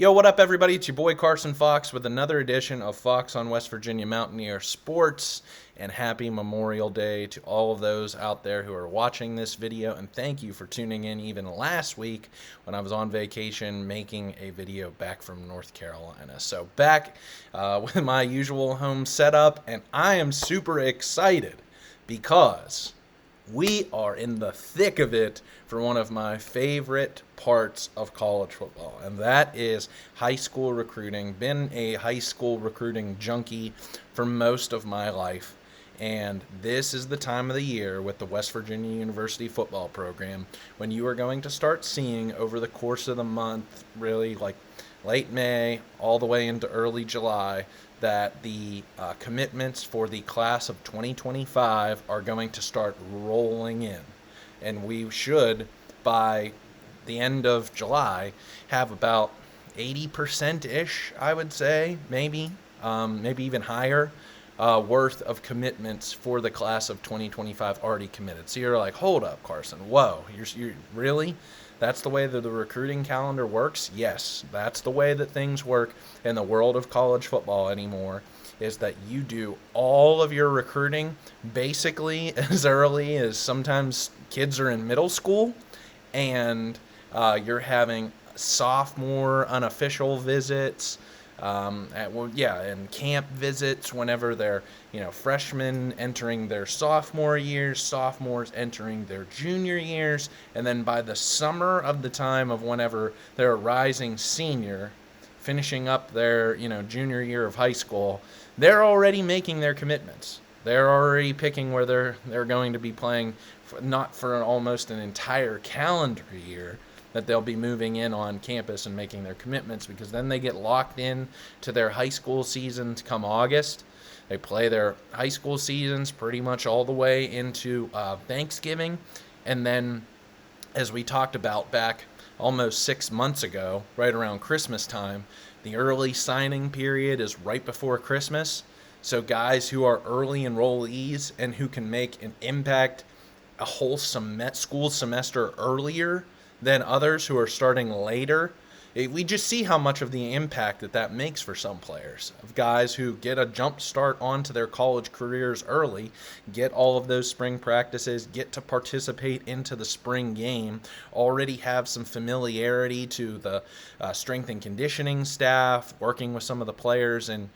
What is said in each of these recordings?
Yo, what up, everybody? It's your boy Carson Fox with another edition of Fox on West Virginia Mountaineer Sports. And happy Memorial Day to all of those out there who are watching this video. And thank you for tuning in even last week when I was on vacation making a video back from North Carolina. So back with my usual home setup, and I am super excited because we are in the thick of it for one of my favorite parts of college football, and that is high school recruiting. Been a high school recruiting junkie for most of my life, and this is the time of the year with the West Virginia University football program when you are going to start seeing over the course of the month, really like late May all the way into early July, that the commitments for the class of 2025 are going to start rolling in. And we should, by the end of July, have about 80%-ish, I would say, maybe even higher, worth of commitments for the class of 2025 already committed. So you're like, hold up, Carson, whoa, you're really? That's the way that the recruiting calendar works? Yes, that's the way that things work in the world of college football anymore, is that you do all of your recruiting basically as early as sometimes kids are in middle school, and you're having sophomore unofficial visits, and camp visits whenever they're, freshmen entering their sophomore years, sophomores entering their junior years, and then by the summer of the time of whenever they're a rising senior, finishing up their, junior year of high school, they're already making their commitments. They're already picking where they're going to be playing, not for almost an entire calendar year, that they'll be moving in on campus and making their commitments, because then they get locked in to their high school seasons come August. They play their high school seasons pretty much all the way into Thanksgiving. And then, as we talked about back almost 6 months ago, right around Christmas time, the early signing period is right before Christmas. So guys who are early enrollees and who can make an impact a whole school semester earlier than others who are starting later, we just see how much of the impact that makes for some players. Of guys who get a jump start onto their college careers early, get all of those spring practices, get to participate into the spring game, already have some familiarity to the strength and conditioning staff, working with some of the players and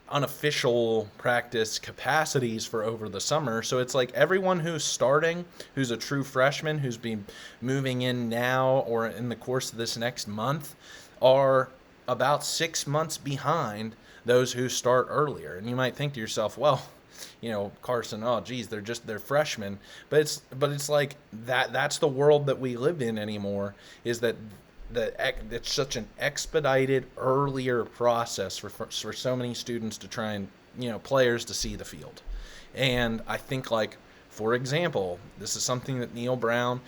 unofficial practice capacities for over the summer. So it's like everyone who's starting, who's a true freshman, who's been moving in now or in the course of this next month, are about 6 months behind those who start earlier. And you might think to yourself, well, Carson, oh geez, they're freshmen. But it's like that's the world that we live in anymore, is that it's such an expedited earlier process for so many students to try and, players to see the field. And I think, like, for example, this is something that Neil Brown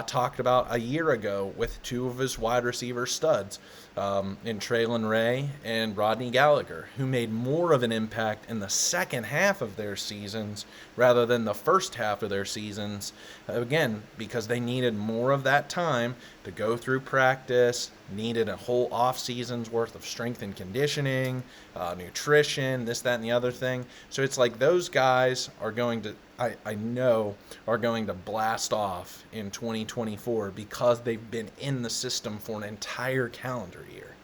talked about a year ago with two of his wide receiver studs, in Traylon Ray and Rodney Gallagher, who made more of an impact in the second half of their seasons rather than the first half of their seasons, again, because they needed more of that time to go through practice, needed a whole off season's worth of strength and conditioning, nutrition, this, that, and the other thing. So it's like those guys are going to, I know, are going to blast off in 2024 because they've been in the system for an entire calendar year.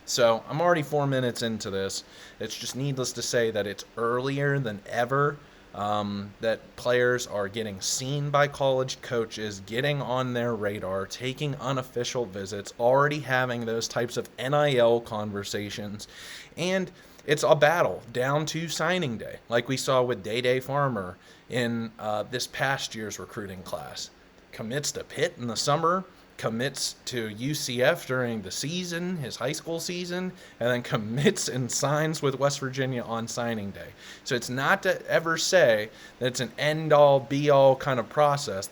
So I'm already 4 minutes into this. It's just needless to say that it's earlier than ever, that players are getting seen by college coaches, getting on their radar, taking unofficial visits, already having those types of NIL conversations, and it's a battle down to signing day, like we saw with Day Farmer in this past year's recruiting class. Commits to Pitt in the summer, commits to UCF during the season, his high school season, and then commits and signs with West Virginia on signing day. So it's not to ever say that it's an end-all, be-all kind of process.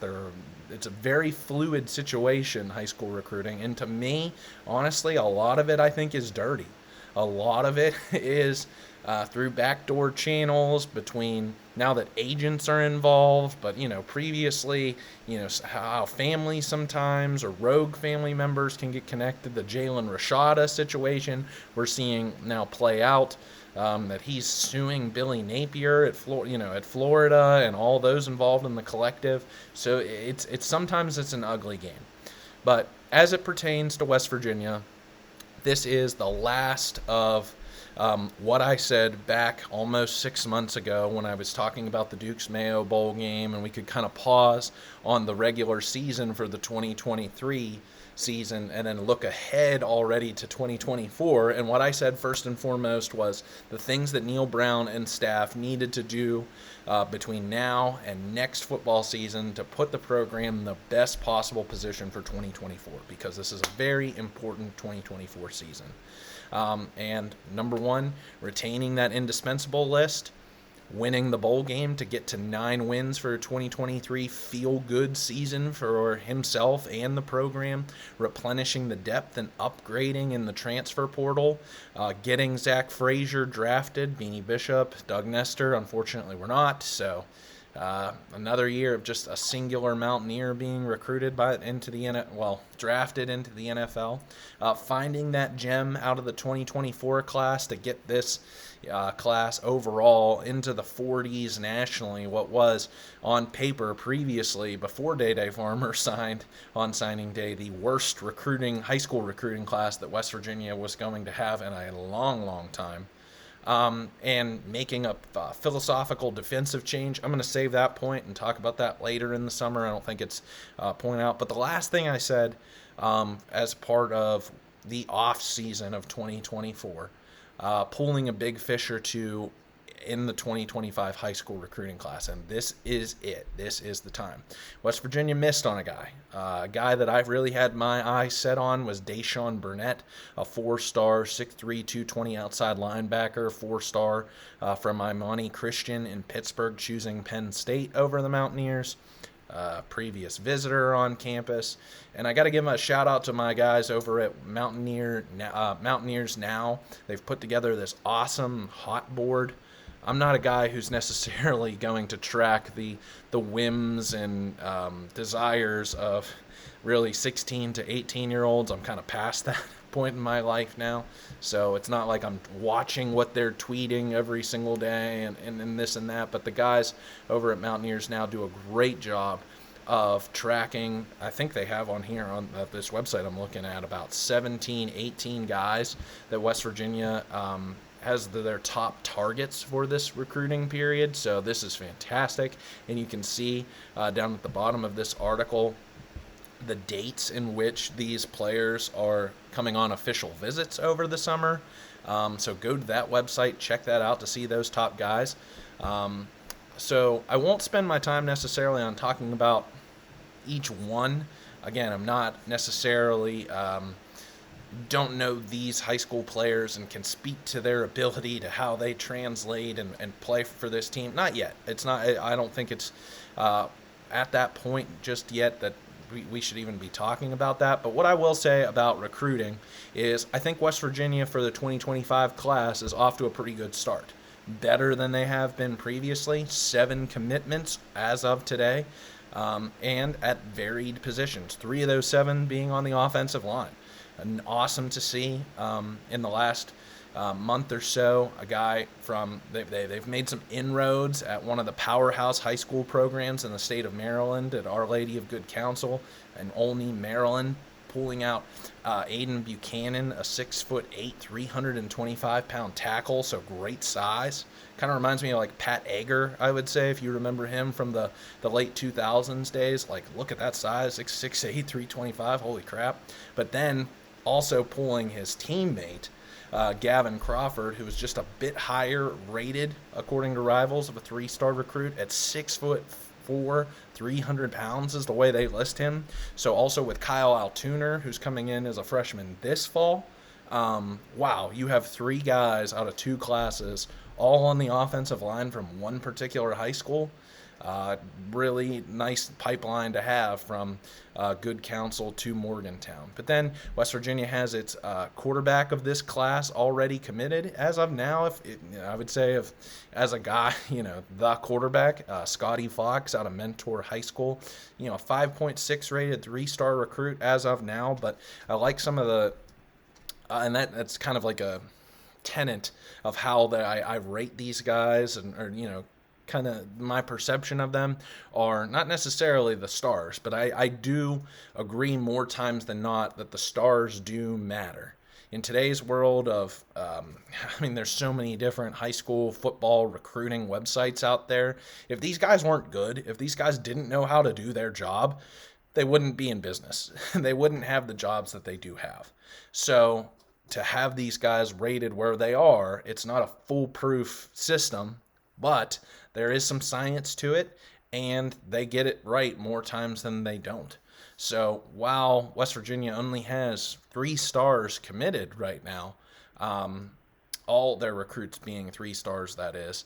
It's a very fluid situation, high school recruiting, and to me, honestly, a lot of it I think is dirty. A lot of it is through backdoor channels between now that agents are involved, but previously, how families sometimes or rogue family members can get connected. The Jalen Rashada situation we're seeing now play out. That he's suing Billy Napier at Florida, and all those involved in the collective. So it's sometimes it's an ugly game, but as it pertains to West Virginia, this is the last of what I said back almost 6 months ago when I was talking about the Duke's Mayo Bowl game, and we could kind of pause on the regular season for the 2023 season and then look ahead already to 2024. And what I said first and foremost was the things that Neil Brown and staff needed to do between now and next football season to put the program in the best possible position for 2024, because this is a very important 2024 season. And number one, retaining that indispensable list, winning the bowl game to get to 9 wins for a 2023 feel-good season for himself and the program, replenishing the depth and upgrading in the transfer portal, getting Zach Frazier drafted, Beanie Bishop, Doug Nestor, unfortunately we're not, so another year of just a singular Mountaineer being recruited drafted into the NFL. Finding that gem out of the 2024 class to get this class overall into the 40s nationally, what was on paper previously, before Day Farmer signed on signing day, the worst high school recruiting class that West Virginia was going to have in a long, long time. And making a philosophical defensive change. I'm going to save that point and talk about that later in the summer. I don't think it's pointed out. But the last thing I said as part of the off season of 2024, pulling a big fish or two in the 2025 high school recruiting class, and this is it. This is the time. West Virginia missed on a guy that I've really had my eye set on was Deshaun Burnett, a 4-star, 6'3", 220 outside linebacker, 4-star from Imani Christian in Pittsburgh, choosing Penn State over the Mountaineers. Previous visitor on campus, and I got to give a shout out to my guys over at Mountaineers Now. They've put together this awesome hot board. I'm not a guy who's necessarily going to track the whims and desires of really 16 to 18-year-olds. I'm kind of past that point in my life now, so it's not like I'm watching what they're tweeting every single day and this and that, but the guys over at Mountaineers Now do a great job of tracking. I think they have on here on this website I'm looking at about 17, 18 guys that West Virginia has their top targets for this recruiting period. So this is fantastic, and you can see down at the bottom of this article the dates in which these players are coming on official visits over the summer. So go to that website, check that out to see those top guys. So I won't spend my time necessarily on talking about each one. Again, I'm not necessarily don't know these high school players and can speak to their ability to how they translate and play for this team. Not yet. It's not. I don't think it's at that point just yet that we should even be talking about that. But what I will say about recruiting is I think West Virginia for the 2025 class is off to a pretty good start. Better than they have been previously. 7 commitments as of today, and at varied positions. 3 of those 7 being on the offensive line. And awesome to see in the last month or so, a guy from they've made some inroads at one of the powerhouse high school programs in the state of Maryland at Our Lady of Good Counsel in Olney, Maryland, pulling out Aiden Buchanan, a 6'8", 325-pound tackle, so great size. Kind of reminds me of like Pat Egger, I would say, if you remember him from the late 2000s days. Like, look at that size, 6'8", 325, holy crap. But then also pulling his teammate, Gavin Crawford, who was just a bit higher rated, according to Rivals, of a 3-star recruit at 6'4", 300 pounds is the way they list him. So also with Kyle Altuner, who's coming in as a freshman this fall. Wow, you have 3 guys out of 2 classes, all on the offensive line from one particular high school. Really nice pipeline to have from good counsel to Morgantown. But then West Virginia has its quarterback of this class already committed as of now. I would say, if as a guy, the quarterback, Scotty Fox out of Mentor High School, a 5.6 rated 3-star recruit as of now. But I like some of the, and that's kind of like a tenet of how that I rate these guys, or kind of my perception of them are not necessarily the stars, but I do agree more times than not that the stars do matter. In today's world of, there's so many different high school football recruiting websites out there. If these guys weren't good, if these guys didn't know how to do their job, they wouldn't be in business. They wouldn't have the jobs that they do have. So to have these guys rated where they are, it's not a foolproof system, but there is some science to it, and they get it right more times than they don't. So while West Virginia only has 3 stars committed right now, all their recruits being 3 stars, that is,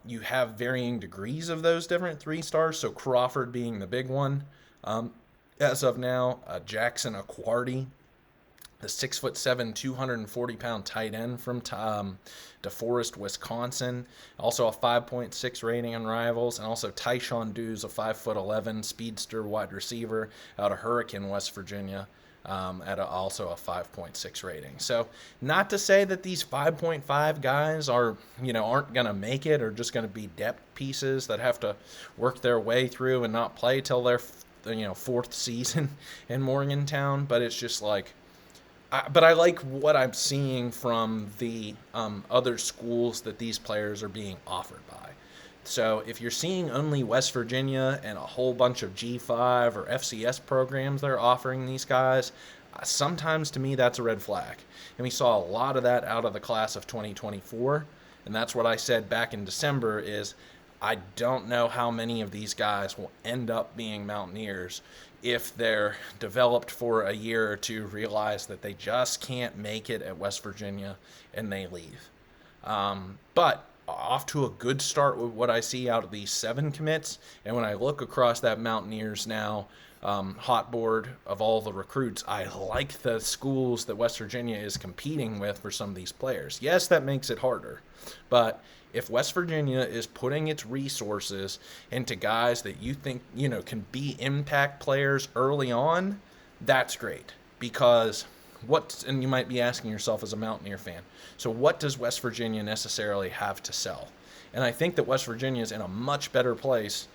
you have varying degrees of those different 3 stars. So Crawford being the big one as of now, Jackson Aquardi, the 6'7", 240-pound tight end from DeForest, Wisconsin. Also a 5.6 rating on Rivals. And also Tyshawn Dews, a 5'11" speedster wide receiver out of Hurricane, West Virginia, at also a 5.6 rating. So not to say that these 5.5 guys aren't going to make it, or just going to be depth pieces that have to work their way through and not play till their 4th season in Morgantown. But it's just like, but I like what I'm seeing from the other schools that these players are being offered by. So if you're seeing only West Virginia and a whole bunch of G5 or FCS programs that are offering these guys, sometimes to me that's a red flag. And we saw a lot of that out of the class of 2024. And that's what I said back in December is I don't know how many of these guys will end up being Mountaineers if they're developed for a year or two, realize that they just can't make it at West Virginia, and they leave. But off to a good start with what I see out of these 7 commits. And when I look across that Mountaineers now hot board of all the recruits, I like the schools that West Virginia is competing with for some of these players. Yes, that makes it harder, but if West Virginia is putting its resources into guys that you think, can be impact players early on, that's great. Because and you might be asking yourself as a Mountaineer fan, so what does West Virginia necessarily have to sell? And I think that West Virginia is in a much better place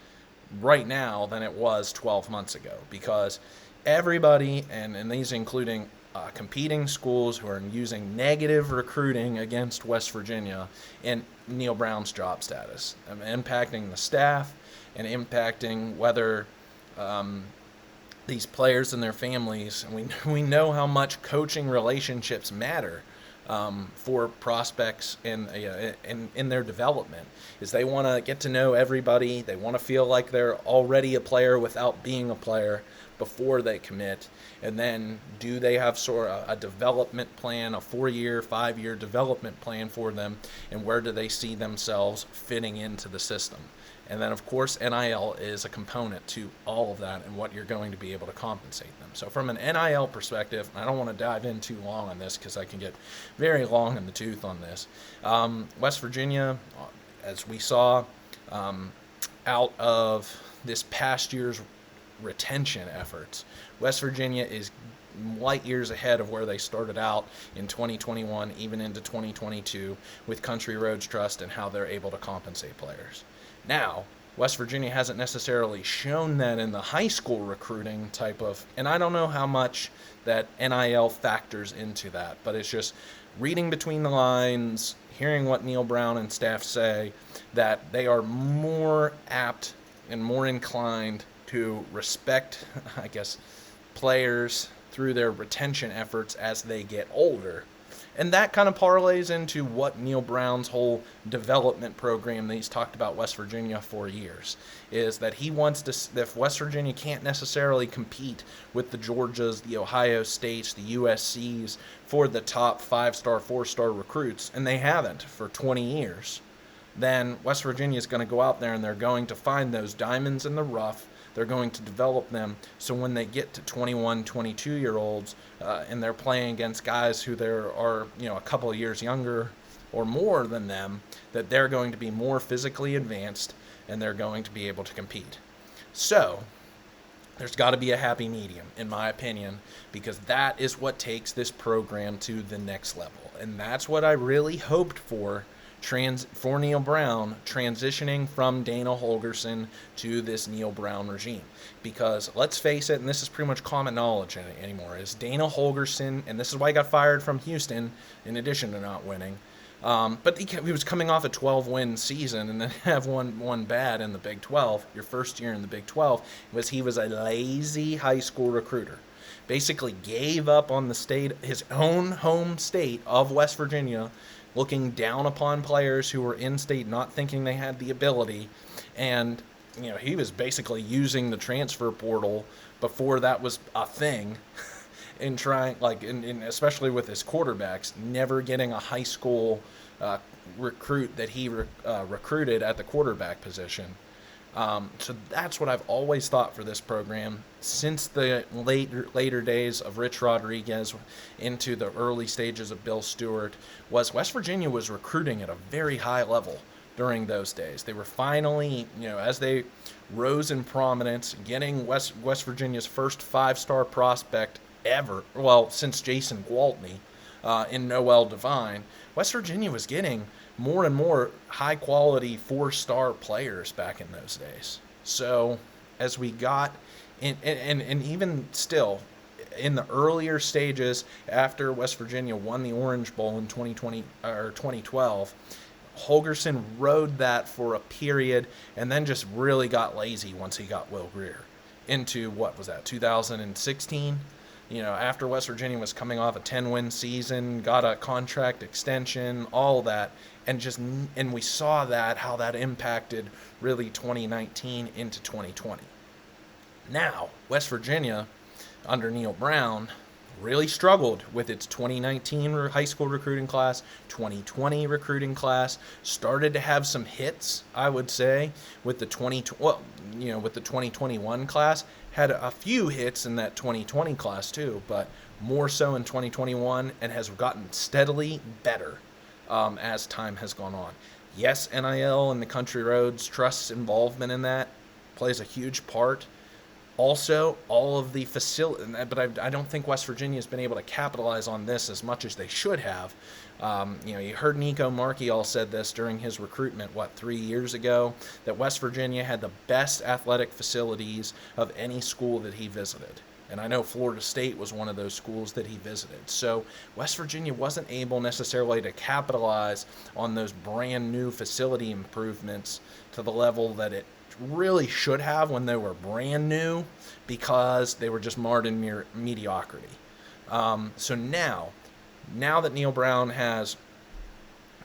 right now than it was 12 months ago, because everybody, and these including competing schools who are using negative recruiting against West Virginia and Neal Brown's job status, impacting the staff and impacting whether these players and their families, and we know how much coaching relationships matter for prospects in their development, is they want to get to know everybody. They want to feel like they're already a player without being a player before they commit. And then do they have sort of a development plan, a 4-year, 5-year development plan for them, and where do they see themselves fitting into the system? And then, of course, NIL is a component to all of that and what you're going to be able to compensate them. So from an NIL perspective, I don't want to dive in too long on this because I can get very long in the tooth on this. West Virginia, as we saw out of this past year's retention efforts, West Virginia is light years ahead of where they started out in 2021, even into 2022, with Country Roads Trust and how they're able to compensate players. Now, West Virginia hasn't necessarily shown that in the high school recruiting type of, and I don't know how much that NIL factors into that, but it's just reading between the lines, hearing what Neal Brown and staff say, that they are more apt and more inclined to respect, I guess, players through their retention efforts as they get older. And that kind of parlays into what Neal Brown's whole development program that he's talked about West Virginia for years, is that he wants to, if West Virginia can't necessarily compete with the Georgias, the Ohio States, the USCs for the top 5-star, 4-star recruits, and they haven't for 20 years, then West Virginia is going to go out there and they're going to find those diamonds in the rough. They're going to develop them so when they get to 21, 22-year-olds and they're playing against guys who there are, a couple of years younger or more than them, that they're going to be more physically advanced and they're going to be able to compete. So there's got to be a happy medium, in my opinion, because that is what takes this program to the next level. And that's what I really hoped for Neil Brown transitioning from Dana Holgorsen to this Neil Brown regime. Because let's face it, and this is pretty much common knowledge anymore, is Dana Holgorsen, and this is why he got fired from Houston in addition to not winning, but he was coming off a 12-win season and then have one bad in the Big 12. Your first year in the Big 12 was he was a lazy high school recruiter. Basically gave up on the state, his own home state of West Virginia, looking down upon players who were in state, not thinking they had the ability, and he was basically using the transfer portal before that was a thing. In trying, especially with his quarterbacks, never getting a high school recruit that he recruited at the quarterback position. So that's what I've always thought for this program since the later days of Rich Rodriguez into the early stages of Bill Stewart. Was West Virginia was recruiting at a very high level during those days. They were finally, as they rose in prominence, getting West Virginia's first 5-star prospect ever, since Jason Gwaltney in Noel Devine. West Virginia was getting more and more high-quality 4-star players back in those days. So as we got in, and even still, in the earlier stages after West Virginia won the Orange Bowl in 2020 or 2012, Holgorsen rode that for a period and then just really got lazy once he got Will Grier into, 2016? After West Virginia was coming off a 10-win season, got a contract extension, all that, and we saw how that impacted really 2019 into 2020. Now, West Virginia, under Neil Brown, really struggled with its 2019 high school recruiting class, 2020 recruiting class, started to have some hits, I would say, with the 2021 class, had a few hits in that 2020 class too, but more so in 2021, and has gotten steadily better as time has gone on. Yes, NIL and the Country Roads Trust's involvement in that plays a huge part. Also, all of the facility, but I don't think West Virginia has been able to capitalize on this as much as they should have. You heard Nico Marchiol said this during his recruitment, 3 years ago, that West Virginia had the best athletic facilities of any school that he visited. And I know Florida State was one of those schools that he visited. So West Virginia wasn't able necessarily to capitalize on those brand new facility improvements to the level that it really should have when they were brand new, because they were just marred in mediocrity. So now that Neil Brown has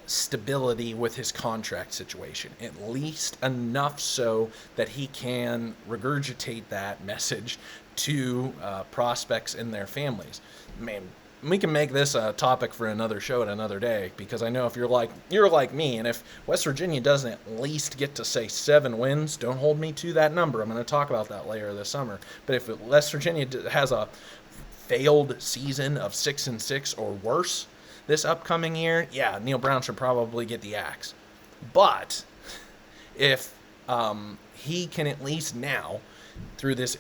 stability with his contract situation, at least enough so that he can regurgitate that message to prospects and their families. Man, we can make this a topic for another show at another day, because I know if you're like me, and if West Virginia doesn't at least get to say 7 wins, don't hold me to that number. I'm going to talk about that later this summer. But if West Virginia has a failed season of 6-6 or worse this upcoming year, yeah, Neil Brown should probably get the axe. But if he can at least now, through this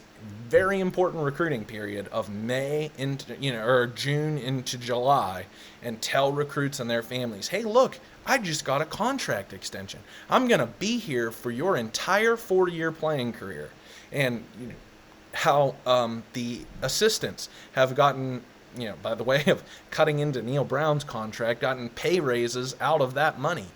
very important recruiting period of May into or June into July, and tell recruits and their families, hey, look, I just got a contract extension. I'm going to be here for your entire 4-year playing career. And how the assistants have gotten, by the way of cutting into Neil Brown's contract, gotten pay raises out of that money.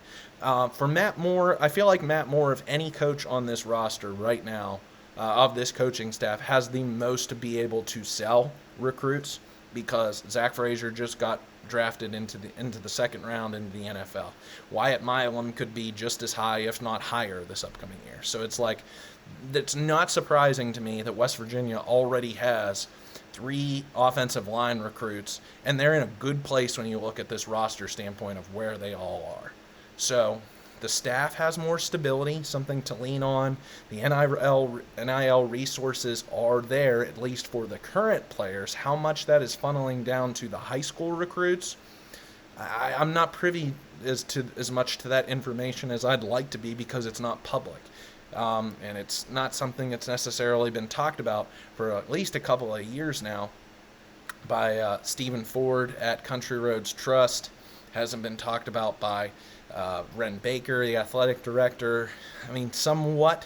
For Matt Moore, I feel like Matt Moore, of any coach on this roster right now, of this coaching staff, has the most to be able to sell recruits, because Zach Frazier just got drafted into the second round into the NFL. Wyatt Milam could be just as high, if not higher, this upcoming year. So it's not surprising to me that West Virginia already has 3 offensive line recruits, and they're in a good place when you look at this roster standpoint of where they all are. So the staff has more stability, something to lean on. The NIL resources are there, at least for the current players. How much that is funneling down to the high school recruits, I'm not privy as much to that information as I'd like to be, because it's not public. And it's not something that's necessarily been talked about for at least a couple of years now by Stephen Ford at Country Roads Trust. Hasn't been talked about by Ren Baker, the athletic director. I mean, somewhat.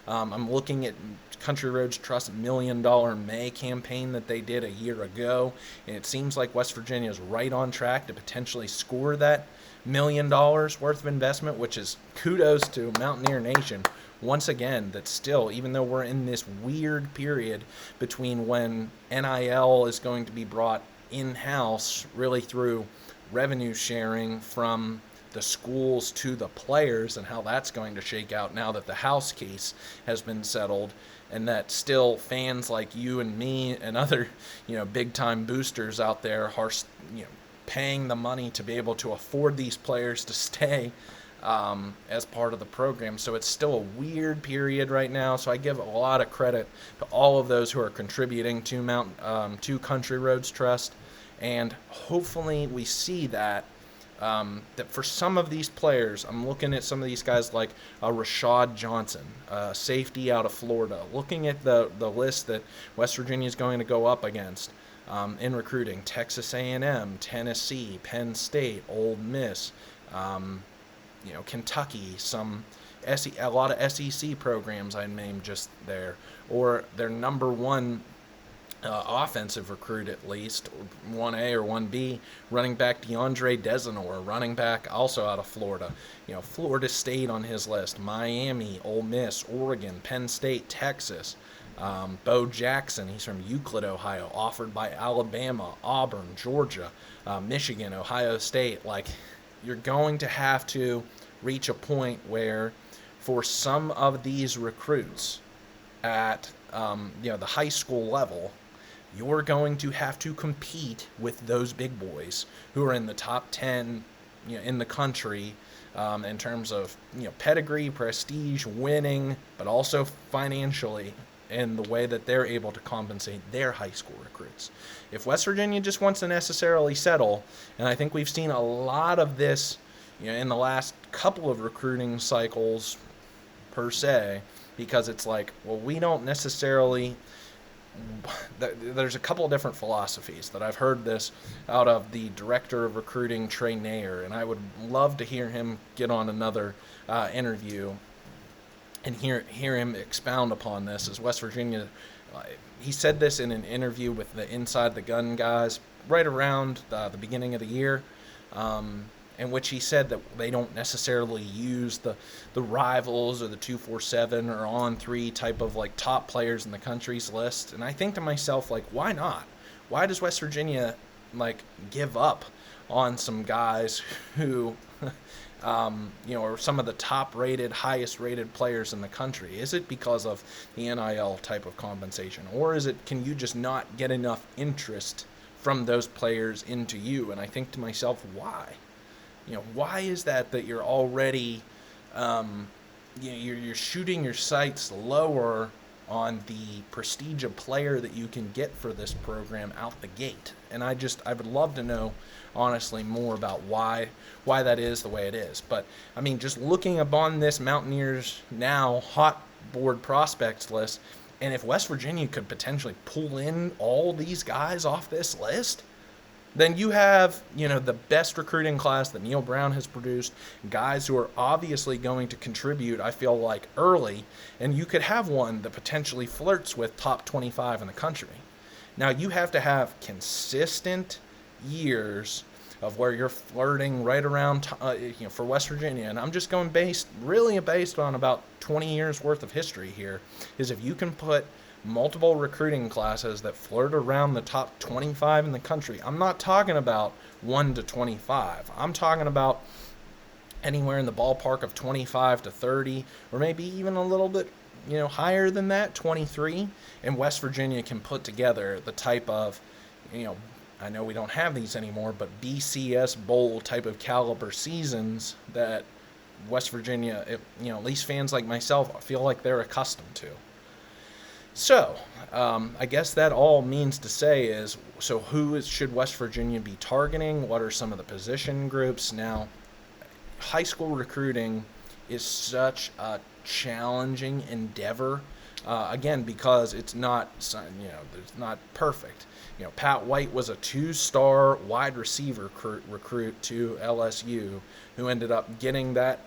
I'm looking at Country Roads Trust $1 million May campaign that they did a year ago, and it seems like West Virginia is right on track to potentially score that $1 million worth of investment, which is kudos to Mountaineer Nation. Once again, that still, even though we're in this weird period between when NIL is going to be brought in-house, really through revenue sharing from the schools to the players, and how that's going to shake out now that the House case has been settled, and that still fans like you and me and other, big time boosters out there are, paying the money to be able to afford these players to stay as part of the program. So it's still a weird period right now. So I give a lot of credit to all of those who are contributing to Country Roads Trust, and hopefully we see that for some of these players. I'm looking at some of these guys like Rashad Johnson, safety out of Florida. Looking at the list that West Virginia is going to go up against in recruiting: Texas A&M, Tennessee, Penn State, Ole Miss, Kentucky, a lot of SEC programs I named just there, or their number one offensive recruit, at least 1A or 1B, running back DeAndre Desanor, running back also out of Florida. Florida State on his list, Miami, Ole Miss, Oregon, Penn State, Texas. Bo Jackson, he's from Euclid, Ohio, offered by Alabama, Auburn, Georgia, Michigan, Ohio State. Like, you're going to have to reach a point where, for some of these recruits at the high school level, you're going to have to compete with those big boys who are in the top 10 in the country, in terms of pedigree, prestige, winning, but also financially, in the way that they're able to compensate their high school recruits. If West Virginia just wants to necessarily settle, and I think we've seen a lot of this in the last couple of recruiting cycles per se, because it's like, well, we don't necessarily... There's a couple of different philosophies that I've heard this out of the director of recruiting, Trey Nair, and I would love to hear him get on another interview and hear him expound upon this. As West Virginia, he said this in an interview with the Inside the Gun guys right around the beginning of the year, in which he said that they don't necessarily use the rivals or the 247 or On3 type of like top players in the country's list. And I think to myself, like, why not? Why does West Virginia give up on some guys who are some of the top rated, highest rated players in the country? Is it because of the NIL type of compensation, or can you just not get enough interest from those players into you? And I think to myself, why? Why is that you're already, you're shooting your sights lower on the prestige of player that you can get for this program out the gate? And I would love to know, honestly, more about why that is the way it is. But, I mean, just looking upon this Mountaineers Now hot board prospects list, and if West Virginia could potentially pull in all these guys off this list, then you have, the best recruiting class that Neil Brown has produced, guys who are obviously going to contribute, I feel like, early, and you could have one that potentially flirts with top 25 in the country. Now, you have to have consistent years of where you're flirting right around, for West Virginia, and I'm just going based on about 20 years worth of history here, is if you can put multiple recruiting classes that flirt around the top 25 in the country. I'm not talking about 1 to 25. I'm talking about anywhere in the ballpark of 25 to 30, or maybe even a little bit, higher than that, 23. And West Virginia can put together the type of, I know we don't have these anymore, but BCS Bowl type of caliber seasons that West Virginia, at least fans like myself, feel like they're accustomed to. So, I guess that all means to say is, so should West Virginia be targeting? What are some of the position groups? Now, high school recruiting is such a challenging endeavor, again, because it's not, it's not perfect. Pat White was a 2-star wide receiver recruit to LSU who ended up getting that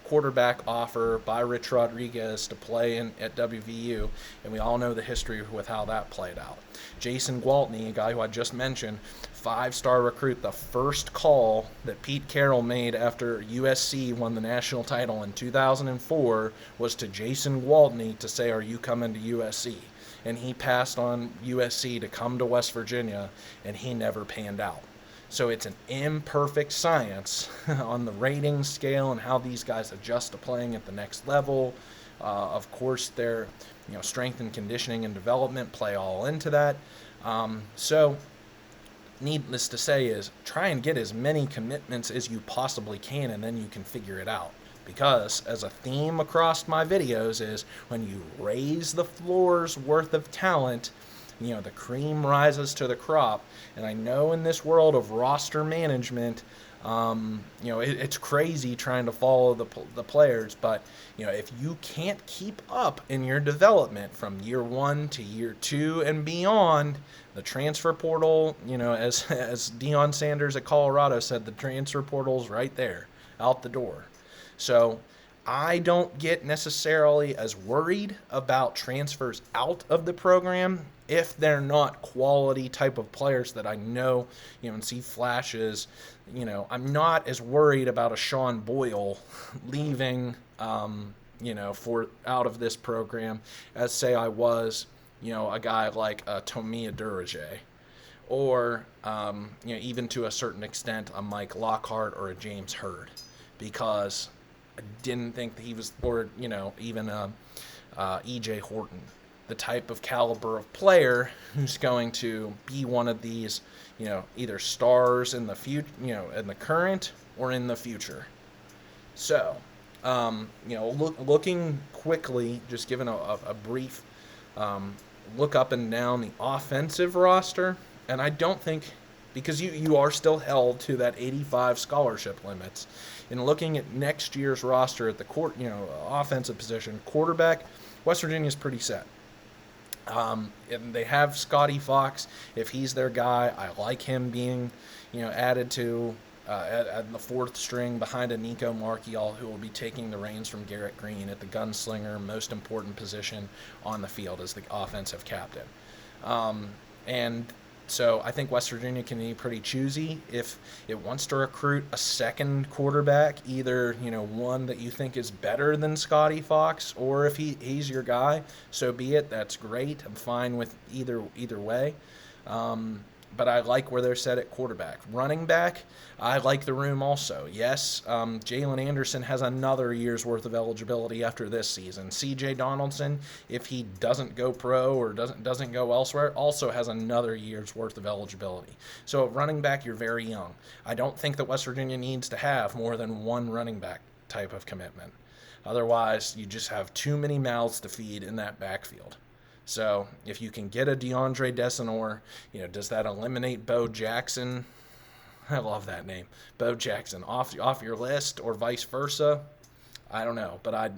quarterback offer by Rich Rodriguez to play at WVU, and we all know the history with how that played out. Jason Gwaltney, a guy who I just mentioned, 5-star recruit, the first call that Pete Carroll made after USC won the national title in 2004 was to Jason Gwaltney to say, "Are you coming to USC?" And he passed on USC to come to West Virginia, and he never panned out. So it's an imperfect science on the rating scale and how these guys adjust to playing at the next level. Of course, their strength and conditioning and development play all into that. So needless to say is try and get as many commitments as you possibly can, and then you can figure it out. Because as a theme across my videos is when you raise the floor's worth of talent, the cream rises to the crop. And I know in this world of roster management, it's crazy trying to follow the players. But, if you can't keep up in your development from year 1 to year 2 and beyond, the transfer portal, as Deion Sanders at Colorado said, the transfer portal's right there, out the door. So I don't get necessarily as worried about transfers out of the program if they're not quality type of players that I know, and see flashes. I'm not as worried about a Sean Boyle leaving, for out of this program as say I was, a guy like Tomiya Durajay, or even to a certain extent a Mike Lockhart or a James Hurd, because I didn't think that he was, or even E.J. Horton, the type of caliber of player who's going to be one of these, either stars in the future, in the current or in the future. So, looking quickly, just giving a brief look up and down the offensive roster, and I don't think, because you are still held to that 85 scholarship limits. In looking at next year's roster at the offensive position, quarterback, West Virginia's pretty set. And they have Scotty Fox. If he's their guy, I like him being, added to at the 4th string behind a Nico Marchiol, who will be taking the reins from Garrett Green at the gunslinger, most important position on the field as the offensive captain. And so I think West Virginia can be pretty choosy if it wants to recruit a second quarterback, either, one that you think is better than Scotty Fox, or if he's your guy, so be it. That's great. I'm fine with either way. But I like where they're set at quarterback. Running back, I like the room also. Yes, Jalen Anderson has another year's worth of eligibility after this season. C.J. Donaldson, if he doesn't go pro or doesn't go elsewhere, also has another year's worth of eligibility. So at running back, you're very young. I don't think that West Virginia needs to have more than one running back type of commitment. Otherwise, you just have too many mouths to feed in that backfield. So if you can get a DeAndre Desanor, does that eliminate Bo Jackson? I love that name, Bo Jackson, off your list, or vice versa? I don't know, but I'd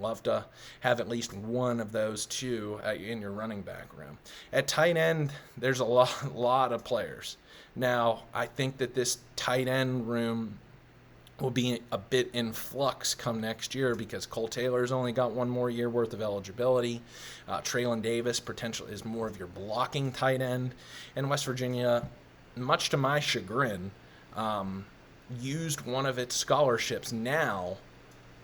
love to have at least one of those two in your running back room. At tight end, there's a lot of players. Now, I think that this tight end room will be a bit in flux come next year, because Cole Taylor's only got one more year worth of eligibility. Traylon Davis potentially is more of your blocking tight end. And West Virginia, much to my chagrin, used one of its scholarships now.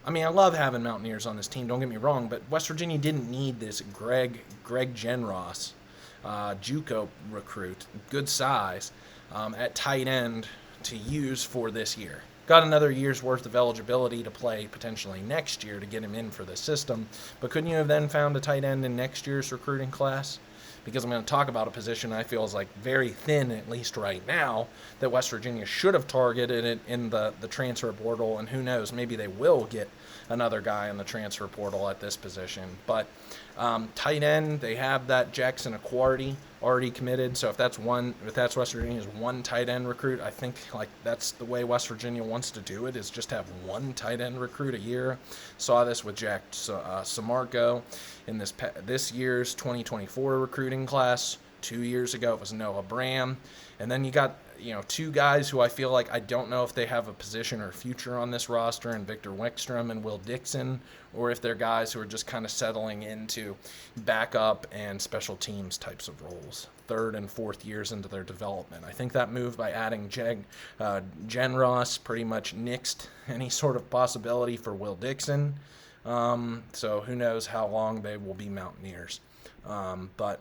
I mean, I love having Mountaineers on this team, don't get me wrong, but West Virginia didn't need this Greg Genros, JUCO recruit, good size, at tight end to use for this year. Got another year's worth of eligibility to play potentially next year to get him in for the system. But couldn't you have then found a tight end in next year's recruiting class? because I'm going to talk about a position I feel is like very thin, at least right now, that West Virginia should have targeted it in the transfer portal, and who knows, maybe they will get another guy in the transfer portal at this position. But tight end, they have that Jackson Aquarty already committed. So if that's West Virginia's one tight end recruit, I think like that's the way West Virginia wants to do it, is just have one tight end recruit a year. Saw this with Jack Samarco in this year's 2024 recruiting class. 2 years ago it was Noah Bram, and then you got two guys who I feel like I don't know if they have a position or future on this roster, and Victor Wickstrom and Will Dixon, or if they're guys who are just kind of settling into backup and special teams types of roles, third and fourth years into their development. I think that move by adding Jen Ross pretty much nixed any sort of possibility for Will Dixon. So who knows how long they will be Mountaineers. But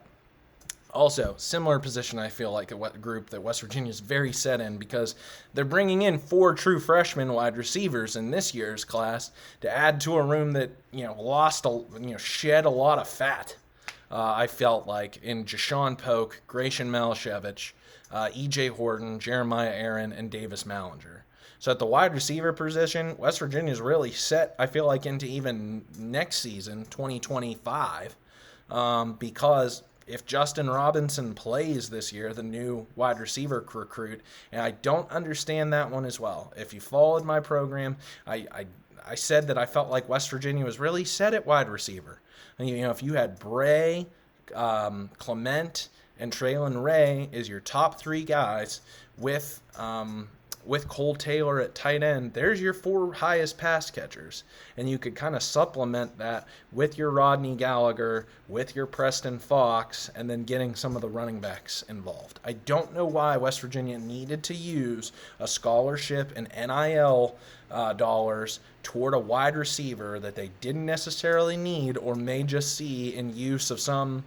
also, similar position, I feel like, a group that West Virginia is very set in, because they're bringing in 4 true freshman wide receivers in this year's class to add to a room that, shed a lot of fat. I felt like in Jashawn Polk, Grayson Malashevich, E.J. Horton, Jeremiah Aaron, and Davis Mallinger. So at the wide receiver position, West Virginia is really set, I feel like, into even next season, 2025, because if Justin Robinson plays this year, the new wide receiver recruit, and I don't understand that one as well. If you followed my program, I said that I felt like West Virginia was really set at wide receiver. And, if you had Bray, Clement, and Traylon Ray as your top 3 guys with Cole Taylor at tight end, there's your 4 highest pass catchers. And you could kind of supplement that with your Rodney Gallagher, with your Preston Fox, and then getting some of the running backs involved. I don't know why West Virginia needed to use a scholarship and NIL dollars toward a wide receiver that they didn't necessarily need, or may just see in use of some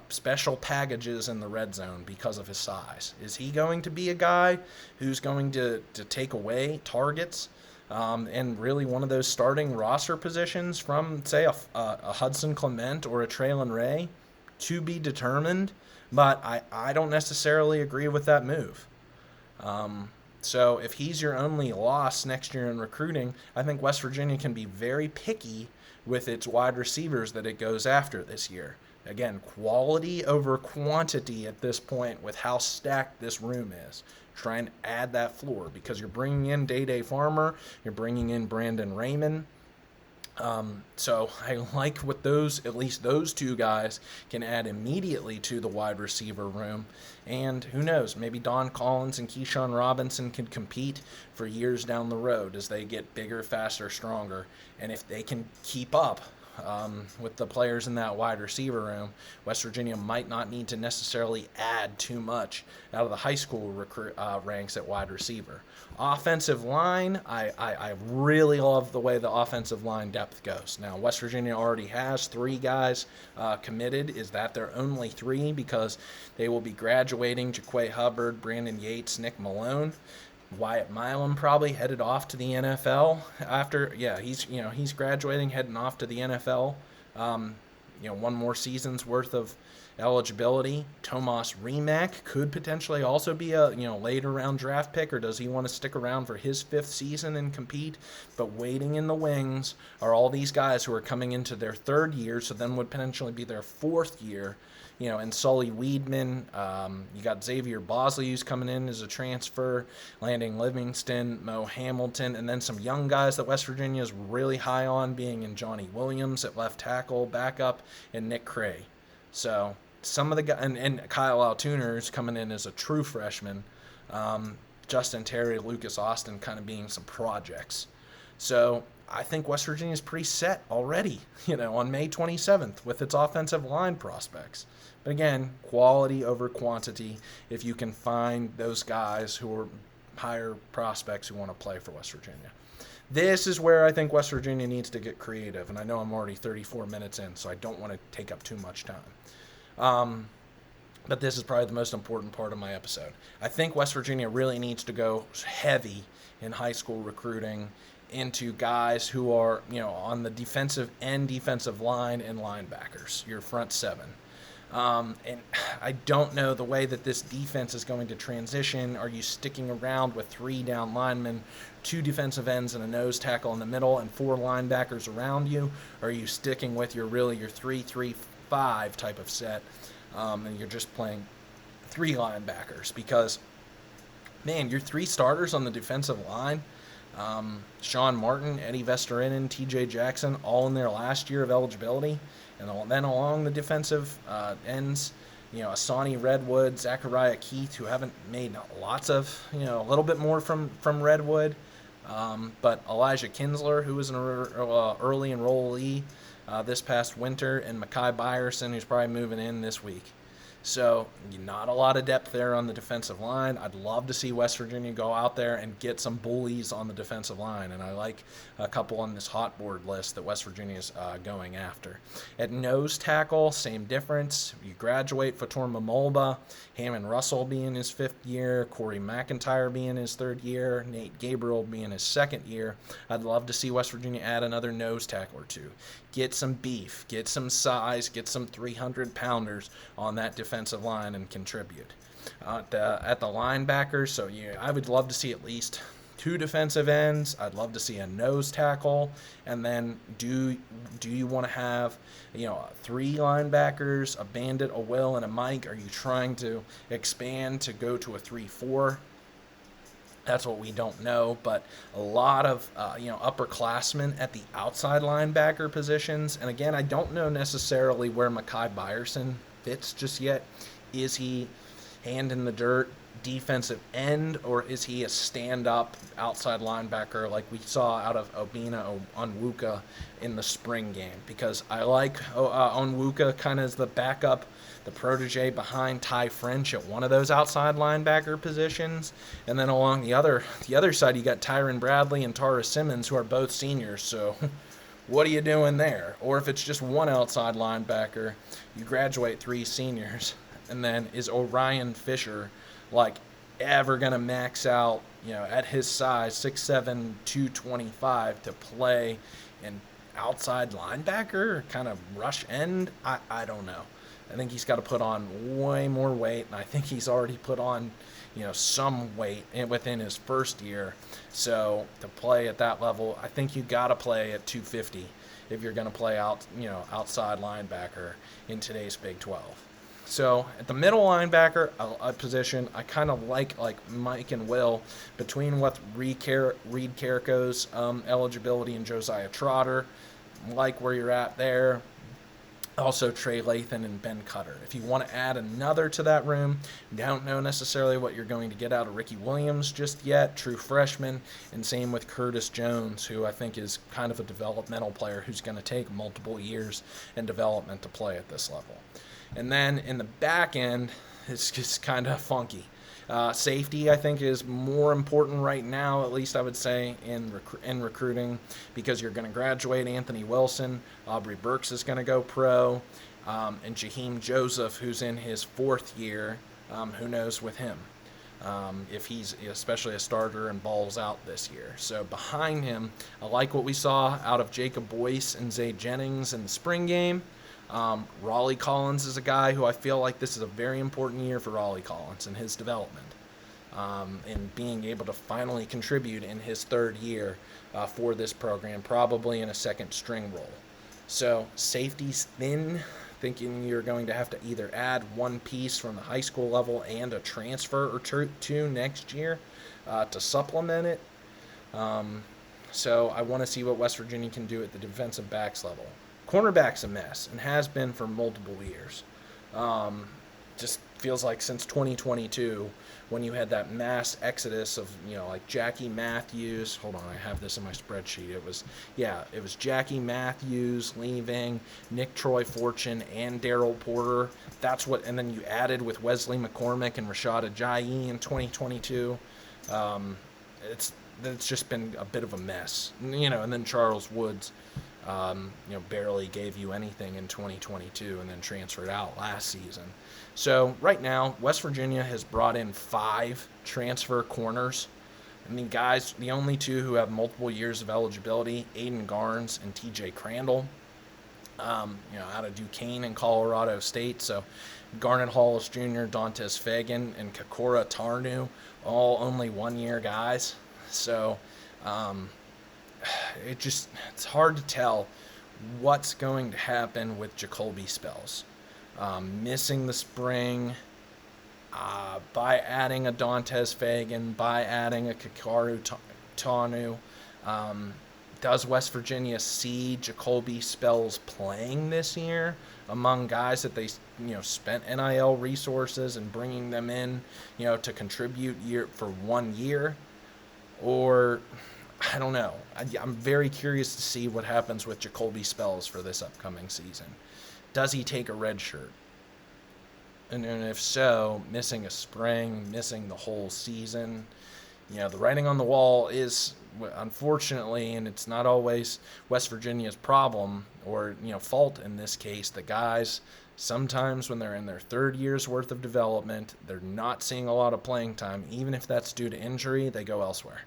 special packages in the red zone because of his size. Is he going to be a guy who's going to take away targets and really one of those starting roster positions from, say, a Hudson Clement or a Traylon Ray? To be determined, but I don't necessarily agree with that move. So if he's your only loss next year in recruiting, I think West Virginia can be very picky with its wide receivers that it goes after this year. Again, quality over quantity at this point with how stacked this room is. Try and add that floor, because you're bringing in Day Farmer, you're bringing in Brandon Raymond. So I like what at least those 2 guys can add immediately to the wide receiver room. And who knows, maybe Don Collins and Keyshawn Robinson can compete for years down the road as they get bigger, faster, stronger. And if they can keep up with the players in that wide receiver room, West Virginia might not need to necessarily add too much out of the high school ranks at wide receiver. Offensive line, I really love the way the offensive line depth goes. Now, West Virginia already has 3 guys committed. Is that their only 3? Because they will be graduating Jaquay Hubbard, Brandon Yates, Nick Malone. Wyatt Milam probably headed off to the NFL after. Yeah, he's graduating, heading off to the NFL. 1 more season's worth of eligibility. Tomas Remak could potentially also be a later round draft pick, or does he want to stick around for his 5th season and compete? But waiting in the wings are all these guys who are coming into their 3rd year, so then would potentially be their 4th year. And Sully Weedman, you got Xavier Bosley who's coming in as a transfer, Landon Livingston, Mo Hamilton, and then some young guys that West Virginia is really high on, being in Johnny Williams at left tackle, backup, and Nick Cray. So some of the guys, and Kyle Altuner is coming in as a true freshman, Justin Terry, Lucas Austin kind of being some projects. So I think West Virginia is pretty set already, on May 27th with its offensive line prospects. But again, quality over quantity if you can find those guys who are higher prospects who want to play for West Virginia. This is where I think West Virginia needs to get creative, and I know I'm already 34 minutes in, so I don't want to take up too much time. But this is probably the most important part of my episode. I think West Virginia really needs to go heavy in high school recruiting into guys who are, on the defensive line and linebackers, your front 7. And I don't know the way that this defense is going to transition. Are you sticking around with 3 down linemen, 2 defensive ends, and a nose tackle in the middle, and 4 linebackers around you? Or are you sticking with your 3-3-5 type of set, and you're just playing 3 linebackers? Because, man, your 3 starters on the defensive line, Sean Martin, Eddie Vesterinen, T.J. Jackson, all in their last year of eligibility. And then along the defensive ends, Asani Redwood, Zachariah Keith, who haven't made lots of, a little bit more from Redwood. But Elijah Kinsler, who was an early enrollee this past winter, and Mekhi Byerson, who's probably moving in this week. So not a lot of depth there on the defensive line. I'd love to see West Virginia go out there and get some bullies on the defensive line, and I like a couple on this hot board list that West Virginia is going after. At nose tackle, same difference. You graduate Fator Mamolba, Hammond Russell being his 5th year, Corey McIntyre being his 3rd year, Nate Gabriel being his 2nd year. I'd love to see West Virginia add another nose tackle or 2. Get some beef, get some size, get some 300-pounders on that defensive line and contribute. At the linebackers, so I would love to see at least 2 defensive ends. I'd love to see a nose tackle. And then do you want to have 3 linebackers, a Bandit, a Will, and a Mike? Are you trying to expand to go to a 3-4? That's what we don't know, but a lot of upperclassmen at the outside linebacker positions. And again, I don't know necessarily where Mekhi Byerson fits just yet. Is he hand in the dirt defensive end, or is he a stand-up outside linebacker like we saw out of Obina Onwuka in the spring game? Because I like Onwuka kind of as the backup, the protege behind Ty French at one of those outside linebacker positions. And then along the other side, you got Tyron Bradley and Tara Simmons, who are both seniors. So what are you doing there? Or if it's just one outside linebacker, you graduate 3 seniors. And then is Orion Fisher ever going to max out, at his size, 6'7", 225, to play an outside linebacker, kind of rush end? I don't know. I think he's got to put on way more weight, and I think he's already put on, some weight within his first year. So to play at that level, I think you got to play at 250 if you're going to play outside linebacker in today's Big 12. So at the middle linebacker position, I kind of like Mike and Will between what Reed Carrico's eligibility and Josiah Trotter. Like where you're at there. Also Trey Lathan and Ben Cutter. If you want to add another to that room, don't know necessarily what you're going to get out of Ricky Williams just yet, true freshman, and same with Curtis Jones, who I think is kind of a developmental player who's going to take multiple years in development to play at this level. And then in the back end, it's just kind of funky. Safety, I think, is more important right now, at least I would say, in recruiting, because you're going to graduate Anthony Wilson, Aubrey Burks is going to go pro, and Jaheim Joseph, who's in his 4th year, who knows with him, if he's especially a starter and balls out this year. So behind him, I like what we saw out of Jacob Boyce and Zay Jennings in the spring game. Raleigh Collins is a guy who I feel like this is a very important year for Raleigh Collins and his development, and being able to finally contribute in his 3rd year for this program, probably in a 2nd string role. So safety's thin, thinking you're going to have to either add one piece from the high school level and a transfer or 2 next year to supplement it. So I want to see what West Virginia can do at the defensive backs level. Cornerback's a mess and has been for multiple years. Just feels like since 2022, when you had that mass exodus of, Jackie Matthews. Hold on, I have this in my spreadsheet. It was Jackie Matthews leaving, Nick Troy Fortune, and Daryl Porter. And then you added with Wesley McCormick and Rashad Ajayi in 2022. It's just been a bit of a mess, and then Charles Woods. Barely gave you anything in 2022 and then transferred out last season. So right now, West Virginia has brought in 5 transfer corners. The only 2 who have multiple years of eligibility, Aiden Garnes and TJ Crandall. out of Duquesne and Colorado State. So Garnet Hollis Jr., Dantes Fagan, and Kokora Tarnu, all only 1-year guys. So it's hard to tell what's going to happen with Jacoby Spells. Missing the spring, by adding a Dantes Fagan, by adding a Kakaru Tanu, does West Virginia see Jacoby Spells playing this year among guys that they spent NIL resources and bringing them in to contribute for 1 year? Or I don't know. I'm very curious to see what happens with Jacoby Spells for this upcoming season. Does he take a red shirt? And if so, missing a spring, missing the whole season, the writing on the wall is, unfortunately, and it's not always West Virginia's problem or fault in this case, the guys sometimes when they're in their 3rd year's worth of development, they're not seeing a lot of playing time. Even if that's due to injury, they go elsewhere.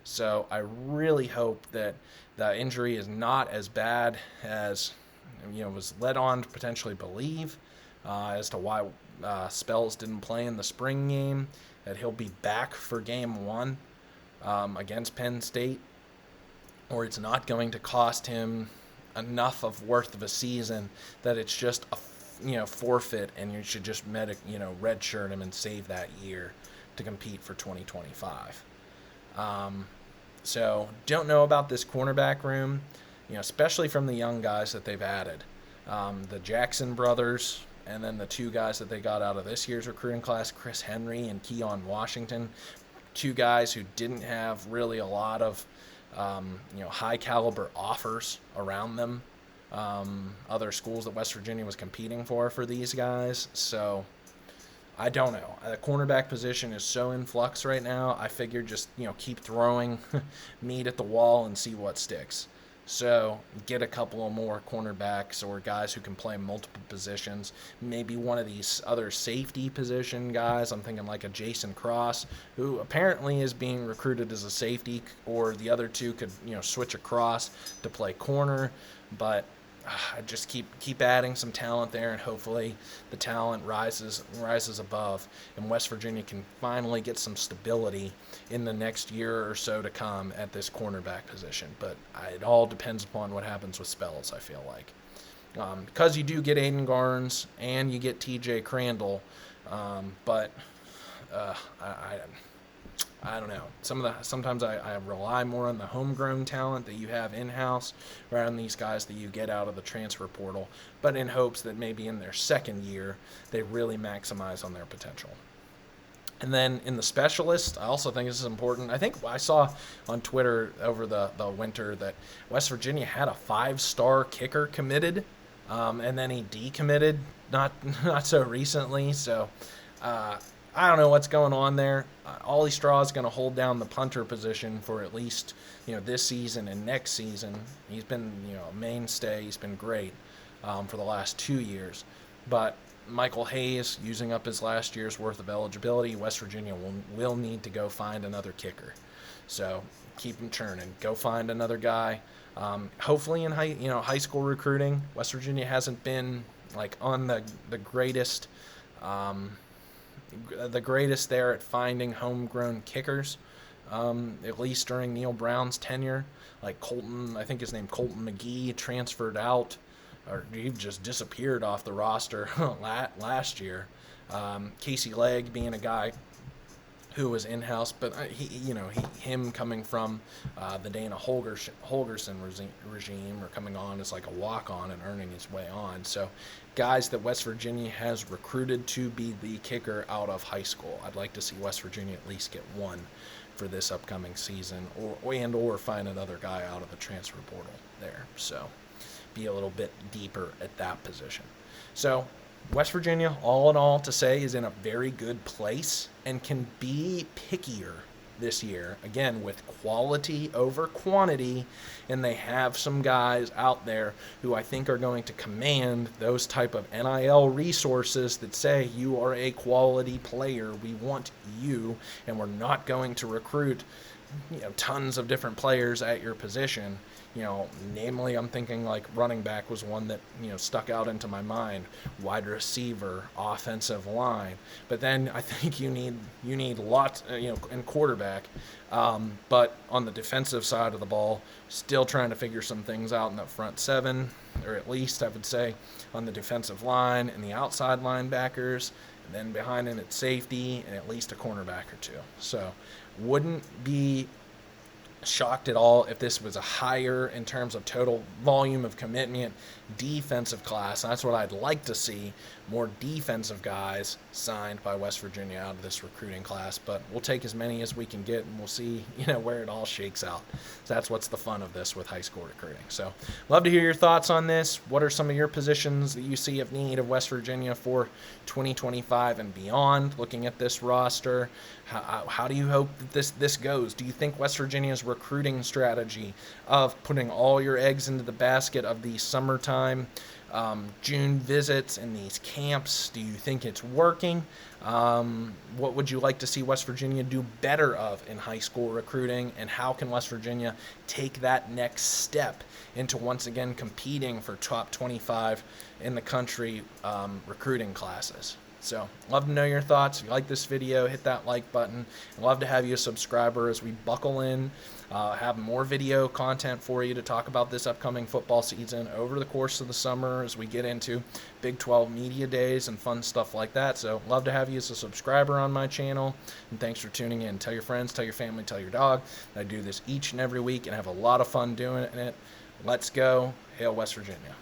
So I really hope that the injury is not as bad as was led on to potentially believe, as to why Spells didn't play in the spring game, that he'll be back for game 1 against Penn State, or it's not going to cost him enough of worth of a season that it's just a forfeit, and you should just redshirt him and save that year to compete for 2025. So don't know about this cornerback room, especially from the young guys that they've added. The Jackson brothers, and then the 2 guys that they got out of this year's recruiting class, Chris Henry and Keon Washington, 2 guys who didn't have really a lot of, high caliber offers around them. Other schools that West Virginia was competing for these guys. So I don't know. The cornerback position is so in flux right now. I figured just, keep throwing meat at the wall and see what sticks. So get a couple of more cornerbacks or guys who can play multiple positions. Maybe one of these other safety position guys. I'm thinking like a Jason Cross, who apparently is being recruited as a safety, or the other 2 could, switch across to play corner. But I just keep adding some talent there, and hopefully the talent rises above, and West Virginia can finally get some stability in the next year or so to come at this cornerback position. But it all depends upon what happens with Spells, I feel like. Because you do get Aiden Garnes and you get TJ Crandall, but I don't know. Sometimes I rely more on the homegrown talent that you have in-house rather than these guys that you get out of the transfer portal, but in hopes that maybe in their 2nd year they really maximize on their potential. And then in the specialist, I also think this is important. I think I saw on Twitter over the winter that West Virginia had a 5-star kicker committed, and then he decommitted not so recently. So I don't know what's going on there. Ollie Straw is going to hold down the punter position for at least this season and next season. He's been a mainstay. He's been great for the last 2 years. But Michael Hayes using up his last year's worth of eligibility. West Virginia will need to go find another kicker. So keep him churning. Go find another guy. Hopefully in high school recruiting, West Virginia hasn't been like on the greatest. The greatest there at finding homegrown kickers, at least during Neil Brown's tenure. Like Colton, I think his name Colton McGee, transferred out, or he just disappeared off the roster last year. Casey Legg being a guy who was in-house, but him coming from the Dana Holgerson regime, or coming on as like a walk-on and earning his way on. So guys that West Virginia has recruited to be the kicker out of high school. I'd like to see West Virginia at least get one for this upcoming season, or find another guy out of the transfer portal there. So be a little bit deeper at that position. So West Virginia, all in all, to say, is in a very good place and can be pickier this year, again, with quality over quantity, and they have some guys out there who I think are going to command those type of NIL resources that say, you are a quality player, we want you, and we're not going to recruit tons of different players at your position. Namely, I'm thinking like running back was one that, stuck out into my mind, wide receiver, offensive line. But then I think you need lots, in quarterback. But on the defensive side of the ball, still trying to figure some things out in the front seven, or at least I would say on the defensive line and the outside linebackers. And then behind him it's safety and at least a cornerback or two. So wouldn't be shocked at all if this was a higher in terms of total volume of commitment defensive class. That's what I'd like to see, more defensive guys signed by West Virginia out of this recruiting class, but we'll take as many as we can get, and we'll see where it all shakes out. So that's what's the fun of this with high school recruiting. So love to hear your thoughts on this. What are some of your positions that you see of need of West Virginia for 2025 and beyond? Looking at this roster, how do you hope that this goes? Do you think West Virginia's recruiting strategy of putting all your eggs into the basket of the summertime June visits and these camps, do you think it's working? What would you like to see West Virginia do better of in high school recruiting, and how can West Virginia take that next step into once again competing for top 25 in the country recruiting classes? So love to know your thoughts. If you like this video, hit that like button. I'd love to have you a subscriber as we buckle in, have more video content for you to talk about this upcoming football season over the course of the summer as we get into Big 12 media days and fun stuff like that. So love to have you as a subscriber on my channel, and thanks for tuning in. Tell your friends, tell your family, tell your dog. I do this each and every week and have a lot of fun doing it. Let's go. Hail West Virginia.